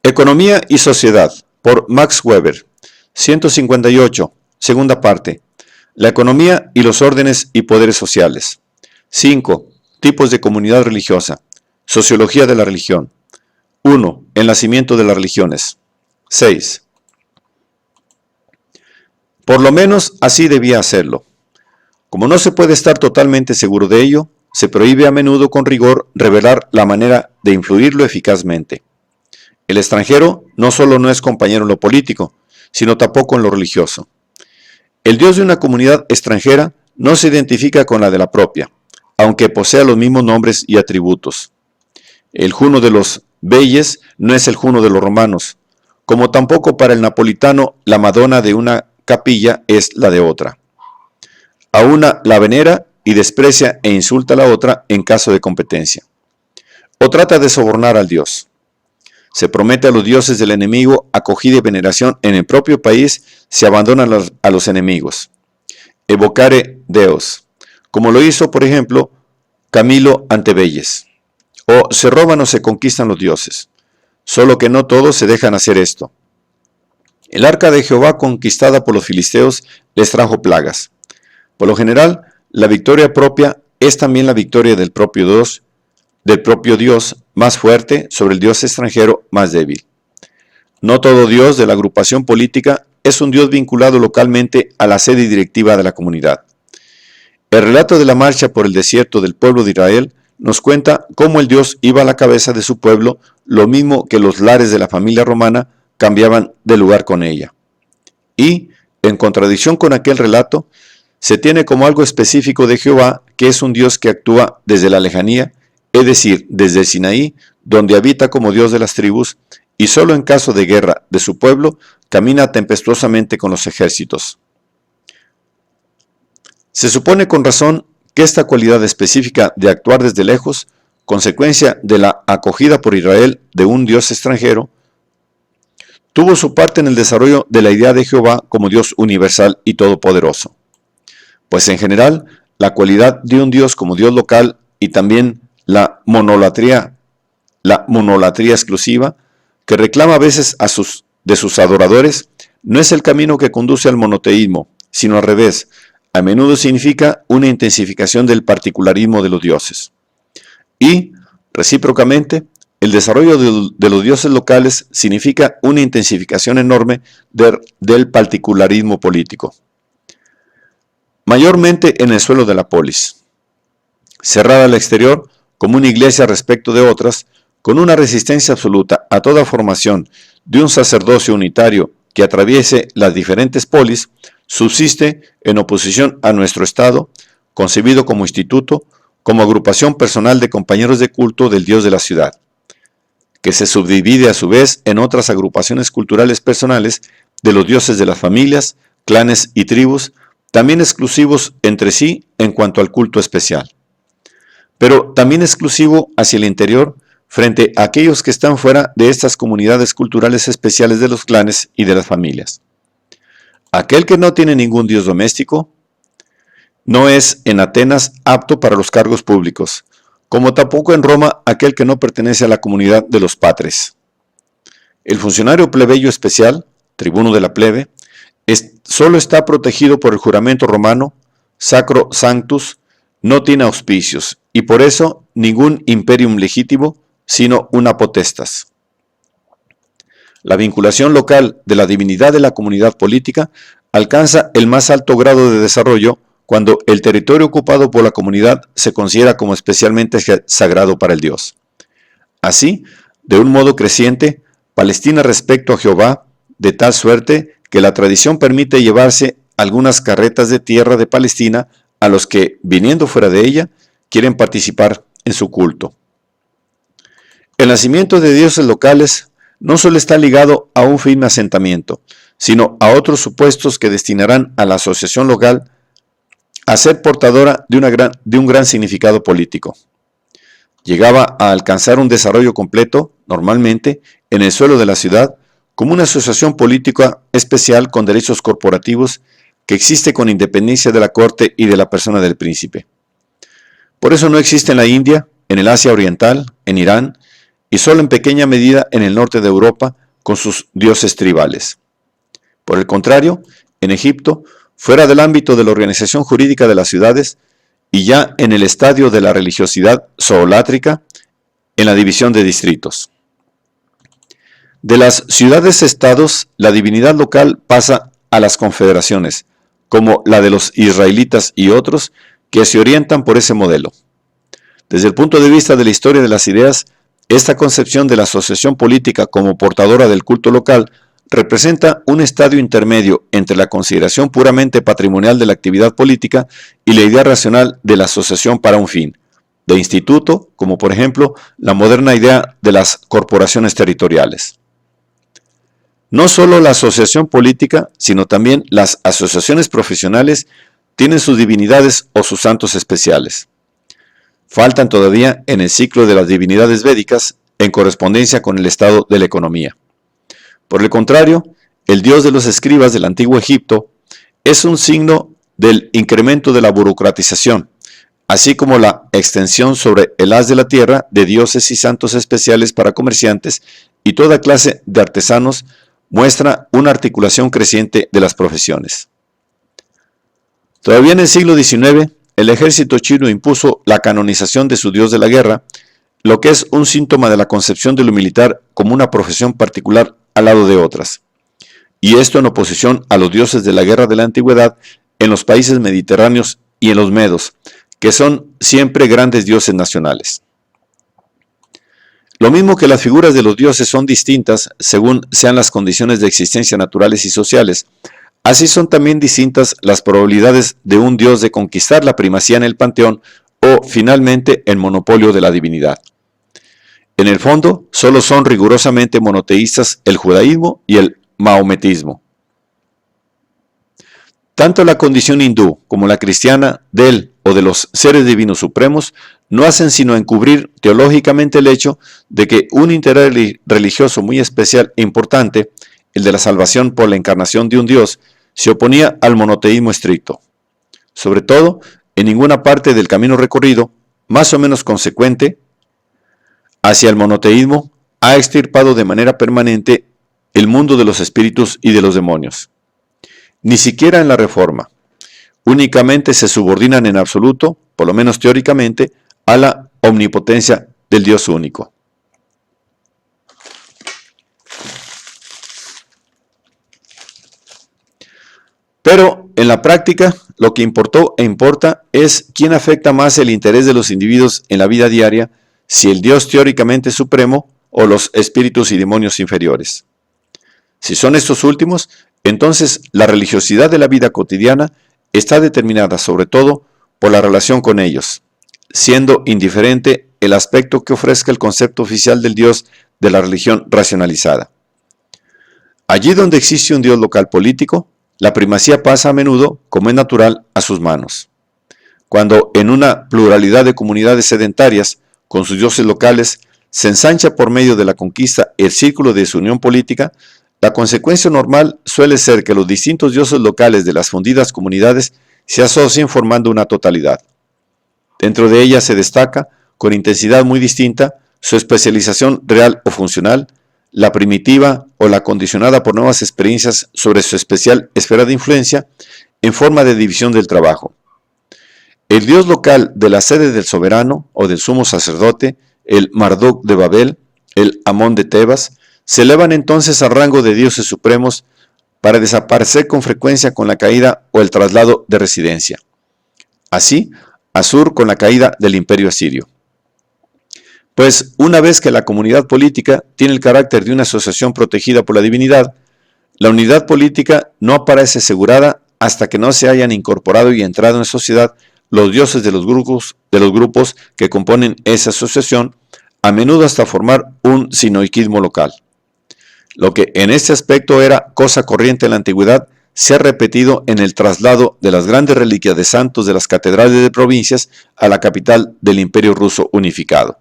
Economía y sociedad, por Max Weber. 158, segunda parte. La economía y los órdenes y poderes sociales. 5. Tipos de comunidad religiosa. Sociología de la religión. 1. El nacimiento de las religiones. 6. Por lo menos así debía hacerlo. Como no se puede estar totalmente seguro de ello, se prohíbe a menudo con rigor revelar la manera de influirlo eficazmente. El extranjero no solo no es compañero en lo político, sino tampoco en lo religioso. El Dios de una comunidad extranjera no se identifica con la de la propia, aunque posea los mismos nombres y atributos. El Juno de los Beyes no es el Juno de los romanos, como tampoco para el napolitano la Madonna de una capilla es la de otra. A una la venera y desprecia e insulta a la otra en caso de competencia. O trata de sobornar al Dios. Se promete a los dioses del enemigo acogida y veneración en el propio país, se abandonan a los enemigos. Evocare Deos, como lo hizo, por ejemplo, Camilo Antebelles. O se roban o se conquistan los dioses. Solo que no todos se dejan hacer esto. El arca de Jehová conquistada por los filisteos les trajo plagas. Por lo general, la victoria propia es también la victoria del propio Dios más fuerte sobre el Dios extranjero más débil. No todo Dios de la agrupación política es un Dios vinculado localmente a la sede directiva de la comunidad. El relato de la marcha por el desierto del pueblo de Israel nos cuenta cómo el Dios iba a la cabeza de su pueblo, lo mismo que los lares de la familia romana cambiaban de lugar con ella. Y, en contradicción con aquel relato, se tiene como algo específico de Jehová que es un Dios que actúa desde la lejanía, es decir, desde el Sinaí, donde habita como Dios de las tribus, y solo en caso de guerra de su pueblo, camina tempestuosamente con los ejércitos. Se supone con razón que esta cualidad específica de actuar desde lejos, consecuencia de la acogida por Israel de un Dios extranjero, tuvo su parte en el desarrollo de la idea de Jehová como Dios universal y todopoderoso. Pues en general, la cualidad de un Dios como Dios local y también la monolatría exclusiva, que reclama a veces de sus adoradores, no es el camino que conduce al monoteísmo, sino al revés. A menudo significa una intensificación del particularismo de los dioses. Y, recíprocamente, el desarrollo de los dioses locales significa una intensificación enorme del particularismo político. Mayormente en el suelo de la polis. Cerrada al exterior, como una iglesia respecto de otras, con una resistencia absoluta a toda formación de un sacerdocio unitario que atraviese las diferentes polis, subsiste en oposición a nuestro Estado, concebido como instituto, como agrupación personal de compañeros de culto del Dios de la ciudad, que se subdivide a su vez en otras agrupaciones culturales personales de los dioses de las familias, clanes y tribus, también exclusivos entre sí en cuanto al culto especial, pero también exclusivo hacia el interior frente a aquellos que están fuera de estas comunidades culturales especiales de los clanes y de las familias. Aquel que no tiene ningún dios doméstico no es en Atenas apto para los cargos públicos, como tampoco en Roma aquel que no pertenece a la comunidad de los patres. El funcionario plebeyo especial, tribuno de la plebe, solo está protegido por el juramento romano, Sacro Sanctus, no tiene auspicios, y por eso ningún imperium legítimo, sino una potestas. La vinculación local de la divinidad de la comunidad política alcanza el más alto grado de desarrollo cuando el territorio ocupado por la comunidad se considera como especialmente sagrado para el Dios. Así, de un modo creciente, Palestina respecto a Jehová, de tal suerte que la tradición permite llevarse algunas carretas de tierra de Palestina a los que, viniendo fuera de ella, quieren participar en su culto. El nacimiento de dioses locales no solo está ligado a un firme asentamiento, sino a otros supuestos que destinarán a la asociación local a ser portadora de un gran significado político. Llegaba a alcanzar un desarrollo completo, normalmente, en el suelo de la ciudad, como una asociación política especial con derechos corporativos que existe con independencia de la corte y de la persona del príncipe. Por eso no existe en la India, en el Asia Oriental, en Irán, y solo en pequeña medida en el norte de Europa con sus dioses tribales. Por el contrario, en Egipto, fuera del ámbito de la organización jurídica de las ciudades y ya en el estadio de la religiosidad zoolátrica, en la división de distritos. De las ciudades-estados, la divinidad local pasa a las confederaciones, como la de los israelitas y otros, que se orientan por ese modelo. Desde el punto de vista de la historia de las ideas, esta concepción de la asociación política como portadora del culto local representa un estadio intermedio entre la consideración puramente patrimonial de la actividad política y la idea racional de la asociación para un fin, de instituto, como por ejemplo la moderna idea de las corporaciones territoriales. No solo la asociación política, sino también las asociaciones profesionales tienen sus divinidades o sus santos especiales. Faltan todavía en el ciclo de las divinidades védicas en correspondencia con el estado de la economía. Por el contrario, el dios de los escribas del antiguo Egipto es un signo del incremento de la burocratización, así como la extensión sobre el haz de la tierra de dioses y santos especiales para comerciantes y toda clase de artesanos, muestra una articulación creciente de las profesiones. Todavía en el siglo XIX, el ejército chino impuso la canonización de su dios de la guerra, lo que es un síntoma de la concepción de lo militar como una profesión particular al lado de otras, y esto en oposición a los dioses de la guerra de la antigüedad en los países mediterráneos y en los medos, que son siempre grandes dioses nacionales. Lo mismo que las figuras de los dioses son distintas según sean las condiciones de existencia naturales y sociales, así son también distintas las probabilidades de un dios de conquistar la primacía en el panteón o, finalmente, el monopolio de la divinidad. En el fondo, solo son rigurosamente monoteístas el judaísmo y el maometismo. Tanto la condición hindú como la cristiana del o de los seres divinos supremos no hacen sino encubrir teológicamente el hecho de que un interés religioso muy especial e importante, el de la salvación por la encarnación de un Dios, se oponía al monoteísmo estricto. Sobre todo, en ninguna parte del camino recorrido, más o menos consecuente, hacia el monoteísmo, ha extirpado de manera permanente el mundo de los espíritus y de los demonios. Ni siquiera en la Reforma. Únicamente se subordinan en absoluto, por lo menos teóricamente, a la omnipotencia del Dios único. Pero en la práctica, lo que importó e importa es quién afecta más el interés de los individuos en la vida diaria, si el Dios teóricamente supremo o los espíritus y demonios inferiores. Si son estos últimos, entonces la religiosidad de la vida cotidiana está determinada sobre todo por la relación con ellos, siendo indiferente el aspecto que ofrezca el concepto oficial del Dios de la religión racionalizada. Allí donde existe un Dios local político, la primacía pasa a menudo, como es natural, a sus manos. Cuando en una pluralidad de comunidades sedentarias, con sus dioses locales, se ensancha por medio de la conquista el círculo de su unión política, la consecuencia normal suele ser que los distintos dioses locales de las fundidas comunidades se asocien formando una totalidad. Dentro de ella se destaca, con intensidad muy distinta, su especialización real o funcional, la primitiva o la condicionada por nuevas experiencias sobre su especial esfera de influencia, en forma de división del trabajo. El dios local de la sede del soberano o del sumo sacerdote, el Marduk de Babel, el Amón de Tebas, se elevan entonces al rango de dioses supremos para desaparecer con frecuencia con la caída o el traslado de residencia. Así, Asur con la caída del imperio asirio. Pues una vez que la comunidad política tiene el carácter de una asociación protegida por la divinidad, la unidad política no aparece asegurada hasta que no se hayan incorporado y entrado en sociedad los dioses de los grupos que componen esa asociación, a menudo hasta formar un sinoiquismo local. Lo que en este aspecto era cosa corriente en la antigüedad, se ha repetido en el traslado de las grandes reliquias de santos de las catedrales de provincias a la capital del imperio ruso unificado.